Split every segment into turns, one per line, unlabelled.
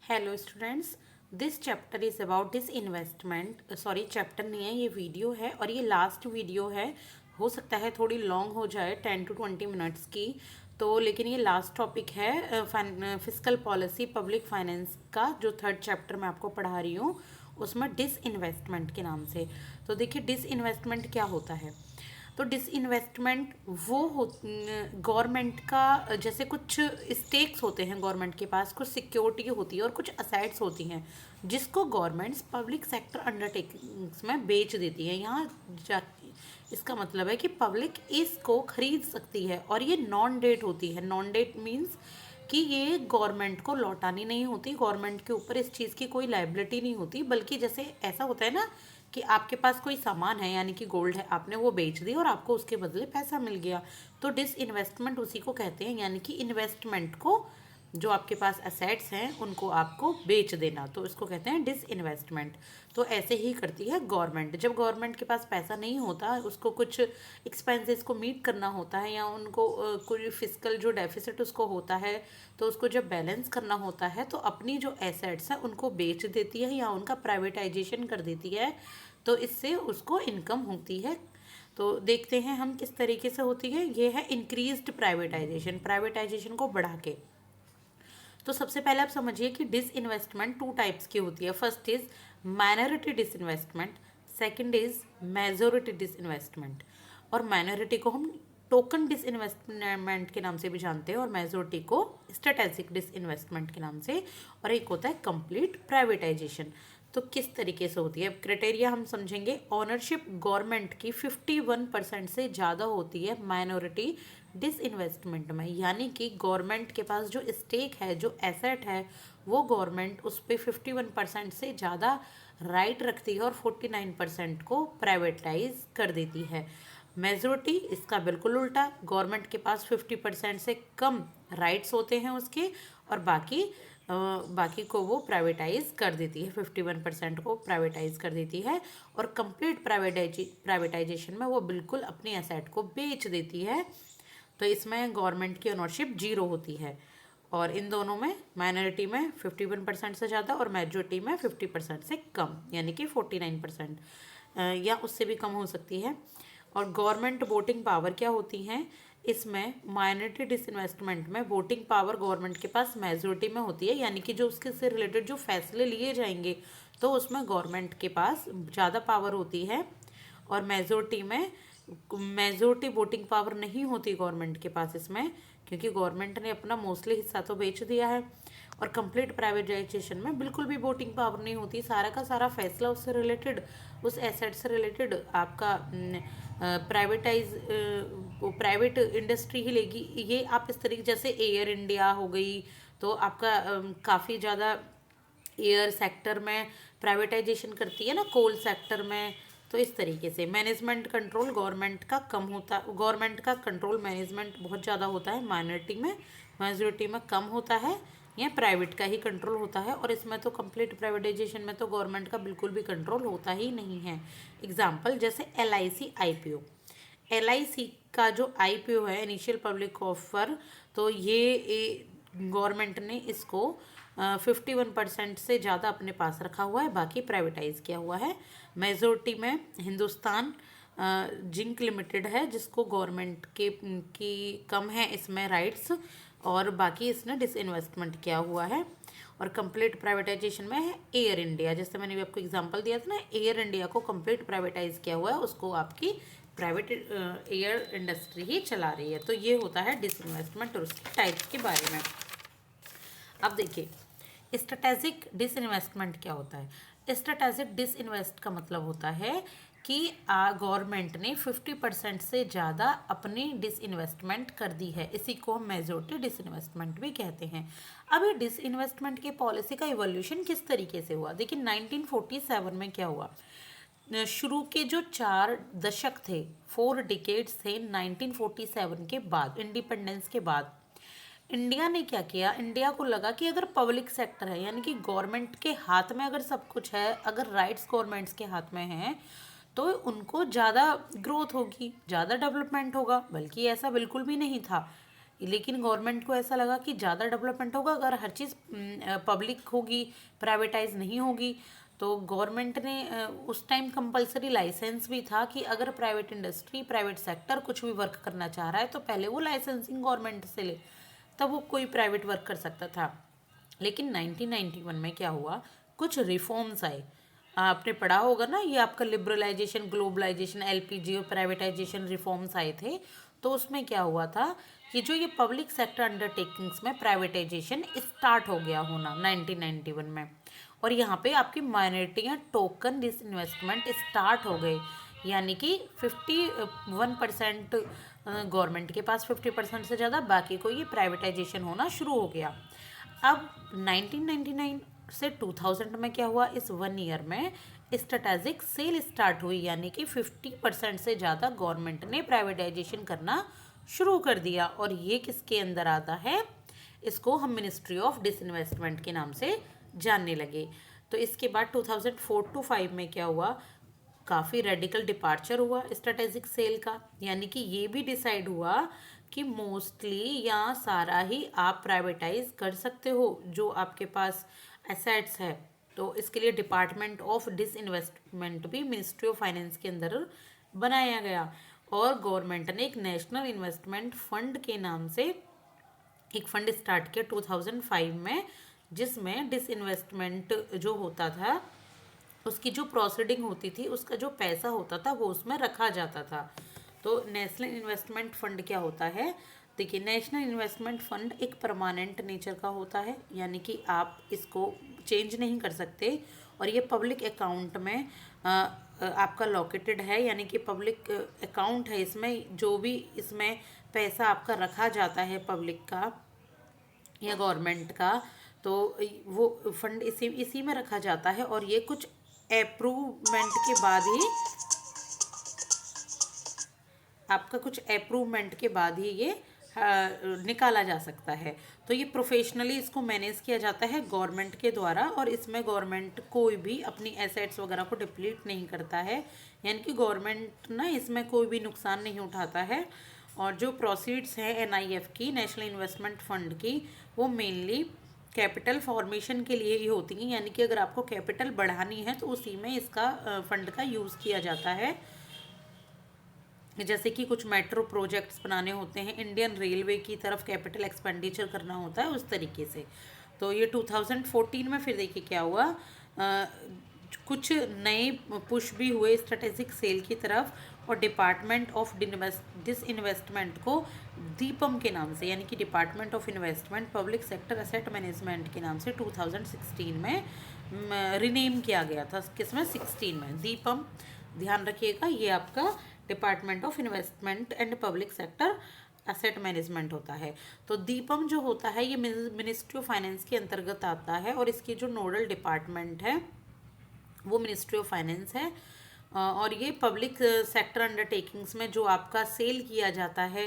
Hello students, this chapter is about this investment. Sorry, chapter नहीं है, ये video है और ये लास्ट वीडियो है। हो सकता है थोड़ी लॉन्ग हो जाए, 10 to 20 मिनट्स की। तो लेकिन ये लास्ट टॉपिक है फिस्कल पॉलिसी पब्लिक फाइनेंस का, जो थर्ड चैप्टर मैं आपको पढ़ा रही हूँ उसमें डिस इन्वेस्टमेंट के नाम से। तो देखिए, डिस इन्वेस्टमेंट क्या होता है। तो डिसइन्वेस्टमेंट वो हो, गवर्नमेंट का जैसे कुछ स्टेक्स होते हैं, गवर्नमेंट के पास कुछ सिक्योरिटी होती है और कुछ असेट्स होती हैं जिसको गवर्नमेंट्स पब्लिक सेक्टर अंडरटेकिंग्स में बेच देती है। यहाँ जा इसका मतलब है कि पब्लिक इसको खरीद सकती है और ये नॉन डेट होती है। नॉन डेट मीन्स कि ये गवर्नमेंट को लौटानी नहीं होती, गवर्नमेंट के ऊपर इस चीज़ की कोई लाइबिलिटी नहीं होती, बल्कि जैसे ऐसा होता है ना कि आपके पास कोई सामान है, यानी कि गोल्ड है, आपने वो बेच दी और आपको उसके बदले पैसा मिल गया। तो डिस इन्वेस्टमेंट उसी को कहते हैं, यानी कि इन्वेस्टमेंट को, जो आपके पास एसेट्स हैं उनको आपको बेच देना, तो इसको कहते हैं डिस इन्वेस्टमेंट। तो ऐसे ही करती है गवर्नमेंट। जब गवर्नमेंट के पास पैसा नहीं होता, उसको कुछ एक्सपेंसेस को मीट करना होता है, या उनको कोई फिजिकल जो डेफिसिट उसको होता है, तो उसको जब बैलेंस करना होता है तो अपनी जो एसेट्स हैं उनको बेच देती है या उनका प्राइवेटाइजेशन कर देती है। तो इससे उसको इनकम होती है। तो देखते हैं हम किस तरीके से होती है। ये है इंक्रीज्ड प्राइवेटाइजेशन, प्राइवेटाइजेशन को बढ़ा के। तो सबसे पहले आप समझिए कि डिस इन्वेस्टमेंट टू टाइप्स की होती है। First is minority disinvestment, second is majority disinvestment. और माइनॉरिटी को हम टोकन डिस इन्वेस्टमेंट के नाम से भी जानते हैं और मेजोरिटी को स्ट्रेटेजिक डिस इन्वेस्टमेंट के नाम से। और एक होता है कंप्लीट प्राइवेटाइजेशन। तो किस तरीके से होती है, क्राइटेरिया हम समझेंगे। ऑनरशिप गवर्नमेंट की 51% से ज़्यादा होती है माइनॉरिटी डिस इन्वेस्टमेंट में, यानी कि गवर्नमेंट के पास जो स्टेक है, जो एसेट है, वो गवर्नमेंट उस पर 51% से ज़्यादा राइट रखती है और 49% को प्राइवेटाइज कर देती है। मेजोरिटी इसका बिल्कुल उल्टा, गवर्नमेंट के पास 50% से कम राइट्स होते हैं उसके, और बाकी को वो प्राइवेटाइज कर देती है, 51% को प्राइवेटाइज कर देती है। और कंप्लीट प्राइवेटाइजेशन में वो बिल्कुल अपनी एसेट को बेच देती है। तो इसमें गवर्नमेंट की ओनरशिप जीरो होती है। और इन दोनों में, माइनॉरिटी में 51% से ज़्यादा और मेजोरिटी में 50% से कम, यानी कि 49% या उससे भी कम हो सकती है। और गवर्नमेंट वोटिंग पावर क्या होती हैं इसमें, माइनॉरिटी डिसइन्वेस्टमेंट में वोटिंग पावर गवर्नमेंट के पास मेजोरिटी में होती है, यानी कि जो उसके से रिलेटेड जो फैसले लिए जाएंगे तो उसमें गवर्नमेंट के पास ज़्यादा पावर होती है। और मेजोरिटी वोटिंग पावर नहीं होती गवर्नमेंट के पास इसमें, क्योंकि गवर्नमेंट ने अपना मोस्टली हिस्सा तो बेच दिया है। और कंप्लीट प्राइवेटाइजेशन में बिल्कुल भी वोटिंग पावर नहीं होती, सारा का सारा फैसला उससे रिलेटेड, उस एसेट से रिलेटेड आपका प्राइवेट इंडस्ट्री ही लेगी। ये आप इस तरीके, जैसे एयर इंडिया हो गई, तो आपका काफ़ी ज़्यादा एयर सेक्टर में प्राइवेटाइजेशन करती है ना, कोल सेक्टर में। तो इस तरीके से मैनेजमेंट कंट्रोल गवर्नमेंट का कम होता, गवर्नमेंट का कंट्रोल मैनेजमेंट बहुत ज़्यादा होता है माइनॉरिटी में, मेजोरिटी में कम होता है, या प्राइवेट का ही कंट्रोल होता है। और इसमें तो कंप्लीट प्राइवेटाइजेशन में तो गवर्नमेंट का बिल्कुल भी कंट्रोल होता ही नहीं है। एग्जाम्पल जैसे LIC IPO, LIC का जो IPO है, इनिशियल पब्लिक ऑफर, तो ये गवर्नमेंट ने इसको 51% से ज़्यादा अपने पास रखा हुआ है, बाकी प्राइवेटाइज किया हुआ है। मेजोरिटी में हिंदुस्तान जिंक लिमिटेड है, जिसको गवर्नमेंट के की कम है इसमें राइट्स, और बाकी इसने डिसइन्वेस्टमेंट किया हुआ है। और कंप्लीट प्राइवेटाइजेशन में है एयर इंडिया, जैसे मैंने भी आपको एग्जांपल दिया था ना, एयर इंडिया को कंप्लीट प्राइवेटाइज किया हुआ है, उसको आपकी प्राइवेट एयर इंडस्ट्री ही चला रही है। तो ये होता है डिसइन्वेस्टमेंट और उसके टाइप्स के बारे में। अब देखिए, स्ट्रेटेजिक डिसइन्वेस्टमेंट क्या होता है। स्ट्रेटेजिक डिसइन्वेस्ट का मतलब होता है कि गवर्नमेंट ने 50% से ज़्यादा अपनी डिसइन्वेस्टमेंट कर दी है, इसी को हम मेजोरिटी डिसइन्वेस्टमेंट भी कहते हैं। अब ये डिसइन्वेस्टमेंट की पॉलिसी का इवोल्यूशन किस तरीके से हुआ, देखिए 1947 में क्या हुआ। शुरू के जो 4 दशक थे, 4 डिकेड्स थे 1947 के बाद, इंडिपेंडेंस के बाद, इंडिया ने क्या किया, इंडिया को लगा कि अगर पब्लिक सेक्टर है, यानी कि गवर्नमेंट के हाथ में अगर सब कुछ है, अगर राइट्स गवर्नमेंट्स के हाथ में हैं, तो उनको ज़्यादा ग्रोथ होगी, ज़्यादा डेवलपमेंट होगा। बल्कि ऐसा बिल्कुल भी नहीं था, लेकिन गवर्नमेंट को ऐसा लगा कि ज़्यादा डेवलपमेंट होगा अगर हर चीज़ पब्लिक होगी, प्राइवेटाइज नहीं होगी। तो गवर्नमेंट ने उस टाइम कंपलसरी लाइसेंस भी था कि अगर प्राइवेट इंडस्ट्री, प्राइवेट सेक्टर कुछ भी वर्क करना चाह रहा है तो पहले वो लाइसेंसिंग गवर्नमेंट से ले, तब वो कोई प्राइवेट वर्क कर सकता था। लेकिन 1991 में क्या हुआ, कुछ रिफॉर्म्स आए। आपने पढ़ा होगा ना, ये आपका लिबरलाइजेशन, ग्लोबलाइजेशन, एलपीजी और प्राइवेटाइजेशन रिफॉर्म्स आए थे। तो उसमें क्या हुआ था कि जो ये पब्लिक सेक्टर अंडरटेकिंग्स में प्राइवेटाइजेशन स्टार्ट हो गया होना 1991 में, और यहाँ पे आपकी माइनॉरिटियाँ टोकन डिसइन्वेस्टमेंट स्टार्ट हो गए, यानी कि 51% गवर्नमेंट के पास, 50% से ज़्यादा, बाकी को ये प्राइवेटाइजेशन होना शुरू हो गया। अब 1999 से 2000 में क्या हुआ, इस 1 ईयर में स्ट्रेटेजिक सेल स्टार्ट हुई, यानी कि 50% से ज़्यादा गवर्नमेंट ने प्राइवेटाइजेशन करना शुरू कर दिया। और ये किसके अंदर आता है, इसको हम मिनिस्ट्री ऑफ डिसइन्वेस्टमेंट के नाम से जानने लगे। तो इसके बाद 2004 to 5 में क्या हुआ, काफ़ी रेडिकल डिपार्चर हुआ स्ट्रेटेजिक सेल का, यानी कि ये भी डिसाइड हुआ कि मोस्टली या सारा ही आप प्राइवेटाइज कर सकते हो जो आपके पास एसेट्स है। तो इसके लिए डिपार्टमेंट ऑफ डिसइन्वेस्टमेंट भी मिनिस्ट्री ऑफ फाइनेंस के अंदर बनाया गया, और गवर्नमेंट ने एक नेशनल इन्वेस्टमेंट फंड के नाम से एक फंड स्टार्ट किया 2005 में, जिसमें डिसइन्वेस्टमेंट जो होता था उसकी जो प्रोसीडिंग होती थी, उसका जो पैसा होता था वो उसमें रखा जाता था। तो नेशनल इन्वेस्टमेंट फंड क्या होता है, देखिए नेशनल इन्वेस्टमेंट फंड एक परमानेंट नेचर का होता है, यानी कि आप इसको चेंज नहीं कर सकते, और ये पब्लिक अकाउंट में आपका लोकेटेड है, यानी कि पब्लिक अकाउंट है। इसमें जो भी इसमें पैसा आपका रखा जाता है पब्लिक का या गवर्नमेंट का, तो वो फंड इसी में रखा जाता है, और ये कुछ अप्रूवमेंट के बाद ही आपका कुछ अप्रूवमेंट के बाद ही ये निकाला जा सकता है। तो ये प्रोफेशनली इसको मैनेज किया जाता है गवर्नमेंट के द्वारा, और इसमें गवर्नमेंट कोई भी अपनी एसेट्स वगैरह को डिप्लीट नहीं करता है, यानी कि गवर्नमेंट ना इसमें कोई भी नुकसान नहीं उठाता है। और जो प्रोसीड्स हैं एनआईएफ की, नेशनल इन्वेस्टमेंट फंड की, वो मेनली कैपिटल फॉर्मेशन के लिए ही होती हैं, यानी कि अगर आपको कैपिटल बढ़ानी है तो उसी में इसका फंड का यूज़ किया जाता है। जैसे कि कुछ मेट्रो प्रोजेक्ट्स बनाने होते हैं, इंडियन रेलवे की तरफ कैपिटल एक्सपेंडिचर करना होता है, उस तरीके से। तो ये 2014 में फिर देखिए क्या हुआ, कुछ नए पुश भी हुए स्ट्रेटेजिक सेल की तरफ, और डिपार्टमेंट ऑफ डिसइन्वेस्टमेट को दीपम के नाम से, यानी कि department of investment public sector asset management के नाम से 2016 में रिनेम किया गया था। किसमें, 16 में। दीपम, ध्यान रखिएगा, ये आपका department of investment and public sector asset management होता है। तो दीपम जो होता है ये मिनिस्ट्री ऑफ फाइनेंस के अंतर्गत आता है, और इसकी जो नोडल डिपार्टमेंट है वो मिनिस्ट्री ऑफ फाइनेंस है। और ये पब्लिक सेक्टर अंडरटेकिंग्स में जो आपका सेल किया जाता है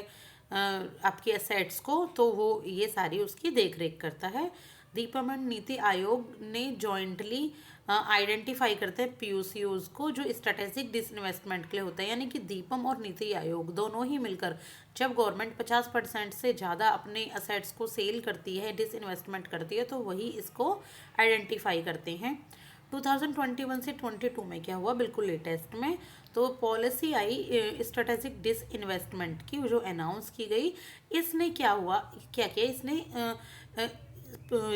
आपकी एसेट्स को, तो वो ये सारी उसकी देख रेख करता है। दीपम एंड नीति आयोग ने जॉइंटली आइडेंटिफाई करते हैं पीयूसीओज को, जो स्ट्रेटेजिक डिसइन्वेस्टमेंट के लिए होता है, यानी कि दीपम और नीति आयोग दोनों ही मिलकर, जब गवर्नमेंट 50% से ज़्यादा अपने असेट्स को सेल करती है, डिसइन्वेस्टमेंट करती है, तो वही इसको आइडेंटिफाई करते हैं। 2021 से 22 में क्या हुआ, बिल्कुल लेटेस्ट में, तो पॉलिसी आई स्ट्रेटेजिक डिसइन्वेस्टमेंट की जो अनाउंस की गई। इसने क्या हुआ, क्या किया इसने,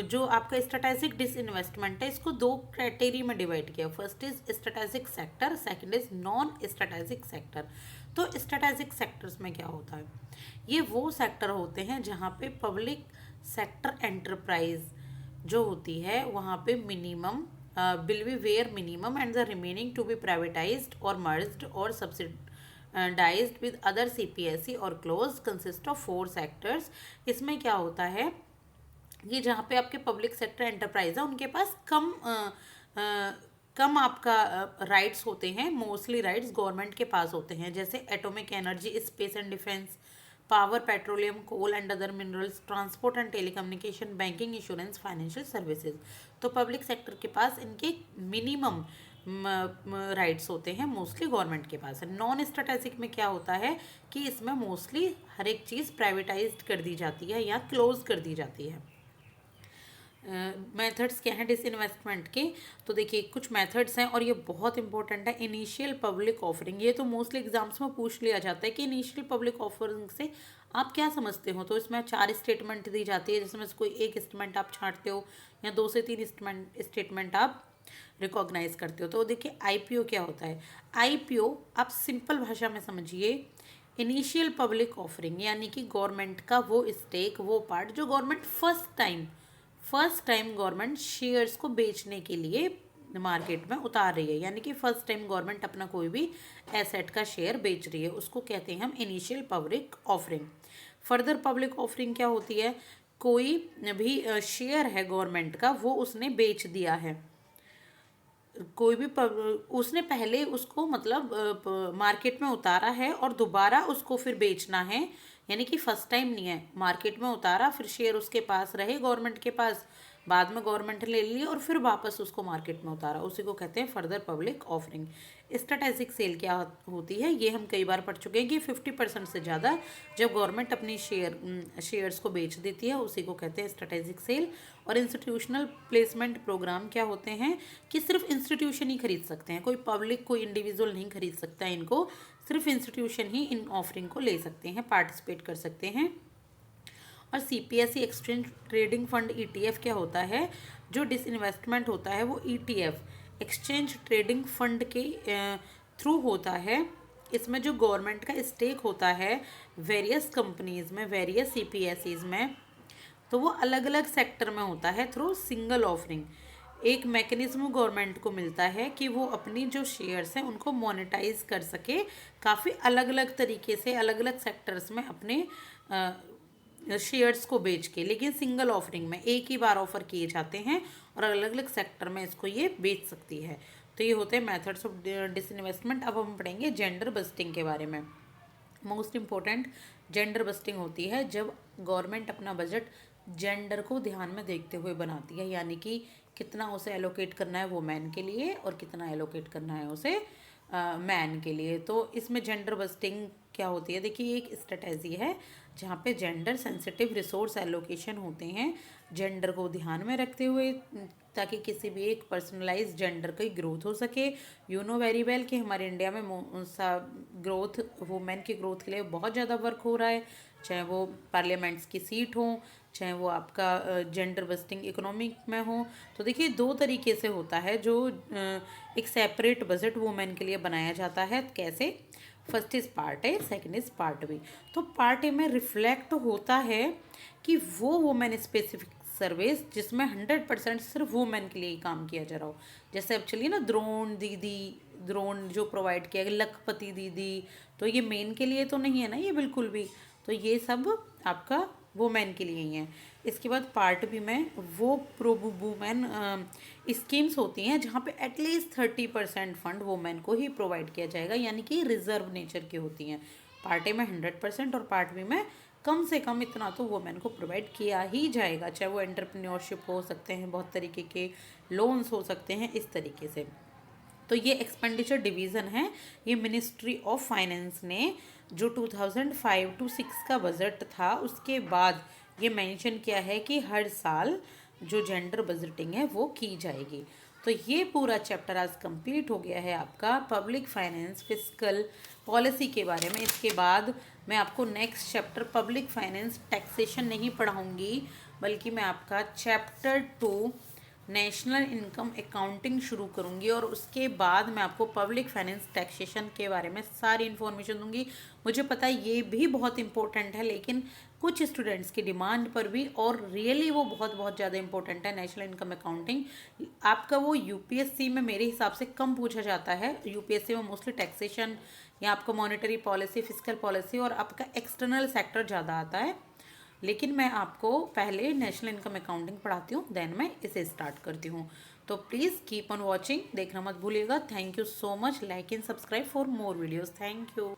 जो आपका स्ट्रेटेजिक डिसइन्वेस्टमेंट है इसको 2 कैटेगरी में डिवाइड किया। First is strategic sector, second is non strategic sector. तो स्ट्रेटेजिक सेक्टर्स में क्या होता है, ये वो सेक्टर होते हैं जहाँ पे पब्लिक सेक्टर एंटरप्राइज जो होती है वहाँ पे minimum will be where minimum and the remaining to be privatized or merged or subsidized with other CPSE or clause consist of 4 sectors। इसमें क्या होता है, ये जहाँ पे आपके पब्लिक सेक्टर एंटरप्राइज है उनके पास कम आपका राइट्स होते हैं, मोस्टली राइट्स गवर्नमेंट के पास होते हैं, जैसे atomic energy, space and defence, power, petroleum, coal and other minerals, transport and telecommunication, banking, insurance, financial services. तो पब्लिक सेक्टर के पास इनके मिनिमम राइट्स होते हैं, मोस्टली गवर्नमेंट के पास है। नॉन स्ट्रेटेजिक में क्या होता है कि इसमें मोस्टली हर एक चीज़ प्राइवेटाइज्ड कर दी जाती है या क्लोज कर दी जाती है। मेथड्स क्या हैं डिसइन्वेस्टमेंट के, तो देखिए कुछ मेथड्स हैं और ये बहुत इंपॉर्टेंट है। इनिशियल पब्लिक ऑफरिंग, ये तो मोस्टली एग्जाम्स में पूछ लिया जाता है कि इनिशियल पब्लिक ऑफरिंग से आप क्या समझते हो। तो इसमें 4 स्टेटमेंट दी जाती है, जिसमें से कोई एक स्टेटमेंट आप छांटते हो या 2 से 3 स्टेटमेंट आप रिकॉग्नाइज करते हो। तो देखिए आईपीओ क्या होता है। आईपीओ आप सिंपल भाषा में समझिए, इनिशियल पब्लिक ऑफरिंग यानी कि गवर्नमेंट का वो स्टेक, वो पार्ट जो government first time government shares को बेचने के लिए मार्केट में उतार रही है, यानी कि फर्स्ट टाइम गवर्नमेंट अपना कोई भी एसेट का शेयर बेच रही है, उसको कहते हैं हम initial public offering. Further public offering क्या होती है, कोई भी शेयर है गवर्नमेंट का, वो उसने बेच दिया है, कोई भी उसने पहले उसको मतलब मार्केट में उतारा है और दोबारा उसको फिर बेचना है, यानी कि फर्स्ट टाइम नहीं है, मार्केट में उतारा फिर शेयर उसके पास रहे गवर्नमेंट के पास, बाद में गवर्नमेंट ले ली और फिर वापस उसको मार्केट में उतारा, उसी को कहते हैं further public offering. Strategic cell क्या होती है, ये हम कई बार पढ़ चुके हैं कि 50% से ज़्यादा जब गवर्नमेंट अपनी शेयर्स को बेच देती है, उसी को कहते हैं स्ट्रेटेजिक सेल। और इंस्टीट्यूशनल प्लेसमेंट प्रोग्राम क्या होते हैं कि सिर्फ इंस्टीट्यूशन ही खरीद सकते हैं, कोई पब्लिक कोई इंडिविजुअल नहीं खरीद सकता है इनको, सिर्फ इंस्टीट्यूशन ही इन ऑफरिंग को ले सकते हैं, पार्टिसिपेट कर सकते हैं। और CPSE exchange trading fund ETF क्या होता है, जो डिसइन्वेस्टमेंट होता है वो ईटीएफ एक्सचेंज ट्रेडिंग फंड के थ्रू होता है। इसमें जो गवर्नमेंट का स्टेक होता है वेरियस कंपनीज में, वेरियस सीपीएसईज में, तो वो अलग अलग सेक्टर में होता है थ्रू सिंगल ऑफरिंग। एक मैकेनिज्म गवर्नमेंट को मिलता है कि वो अपनी जो शेयर्स हैं उनको मोनेटाइज कर सके, काफ़ी अलग अलग तरीके से अलग अलग सेक्टर्स में अपने शेयर्स को बेच के, लेकिन सिंगल ऑफरिंग में एक ही बार ऑफर किए जाते हैं और अलग अलग सेक्टर में इसको ये बेच सकती है। तो ये होते हैं मेथड्स ऑफ डिसइन्वेस्टमेंट। अब हम पढ़ेंगे जेंडर बस्टिंग के बारे में। मोस्ट इम्पोर्टेंट जेंडर बस्टिंग होती है जब गवर्नमेंट अपना बजट जेंडर को ध्यान में देखते हुए बनाती है, यानी कि कितना उसे एलोकेट करना है वो मैन के लिए और कितना एलोकेट करना है उसे मैन के लिए। तो इसमें जेंडर बस्टिंग क्या होती है, देखिए एक स्ट्रेटेजी है जहाँ पे जेंडर सेंसिटिव रिसोर्स एलोकेशन होते हैं, जेंडर को ध्यान में रखते हुए, ताकि किसी भी एक पर्सनलाइज जेंडर की ग्रोथ हो सके। यू नो वेरी वेल कि हमारे इंडिया में ग्रोथ, वुमेन की ग्रोथ के लिए बहुत ज़्यादा वर्क हो रहा है, चाहे वो पार्लियामेंट्स की सीट हो, चाहे वो आपका जेंडर बस्टिंग इकोनॉमिक में हो। तो देखिए 2 तरीके से होता है जो एक सेपरेट बजट वुमेन के लिए बनाया जाता है। कैसे, first is part A, second is part B. तो पार्ट ए में रिफ्लेक्ट होता है कि वो वुमेन स्पेसिफिक सर्विस जिसमें 100% सिर्फ वुमेन के लिए ही काम किया जा रहा हो। जैसे अब चलिए ना द्रोण जो प्रोवाइड किया गया, लखपति दीदी, तो ये मेन के लिए तो नहीं है ना ये बिल्कुल भी, तो ये सब आपका वुमेन के लिए ही है। इसके बाद पार्ट बी में वो प्रो वुमेन स्कीम्स होती हैं जहाँ पे एटलीस्ट 30% फंड वुमेन को ही प्रोवाइड किया जाएगा, यानी कि रिजर्व नेचर की होती हैं। पार्ट ए में 100% और पार्ट बी में कम से कम इतना तो वुमेन को प्रोवाइड किया ही जाएगा, चाहे वो एंटरप्रेन्योरशिप हो सकते हैं, बहुत तरीके के लोन्स हो सकते हैं, इस तरीके से। तो ये एक्सपेंडिचर डिवीज़न है, ये मिनिस्ट्री ऑफ फाइनेंस ने जो 2005 to 6 का बजट था उसके बाद ये मेंशन किया है कि हर साल जो जेंडर बजटिंग है वो की जाएगी। तो ये पूरा चैप्टर आज कंप्लीट हो गया है आपका पब्लिक फाइनेंस फिस्कल पॉलिसी के बारे में। इसके बाद मैं आपको next chapter public finance taxation नहीं पढ़ाऊँगी, बल्कि मैं आपका चैप्टर 2 नेशनल इनकम अकाउंटिंग शुरू करूंगी और उसके बाद मैं आपको पब्लिक फाइनेंस टैक्सेशन के बारे में सारी इन्फॉर्मेशन दूंगी। मुझे पता है ये भी बहुत इंपॉर्टेंट है, लेकिन कुछ स्टूडेंट्स की डिमांड पर भी, और रियली वो बहुत बहुत ज़्यादा इंपॉर्टेंट है। नेशनल इनकम अकाउंटिंग आपका वो यूपीएससी में मेरे हिसाब से कम पूछा जाता है। यूपीएससी में मोस्टली टैक्सेशन या आपका मॉनेटरी पॉलिसी, फिस्कल पॉलिसी और आपका एक्सटर्नल सेक्टर ज़्यादा आता है, लेकिन मैं आपको पहले नेशनल इनकम अकाउंटिंग पढ़ाती हूँ, देन मैं इसे स्टार्ट करती हूँ। तो प्लीज़ कीप ऑन वॉचिंग, देखना मत भूलिएगा। Thank you so much, like and subscribe for more videos. Thank you.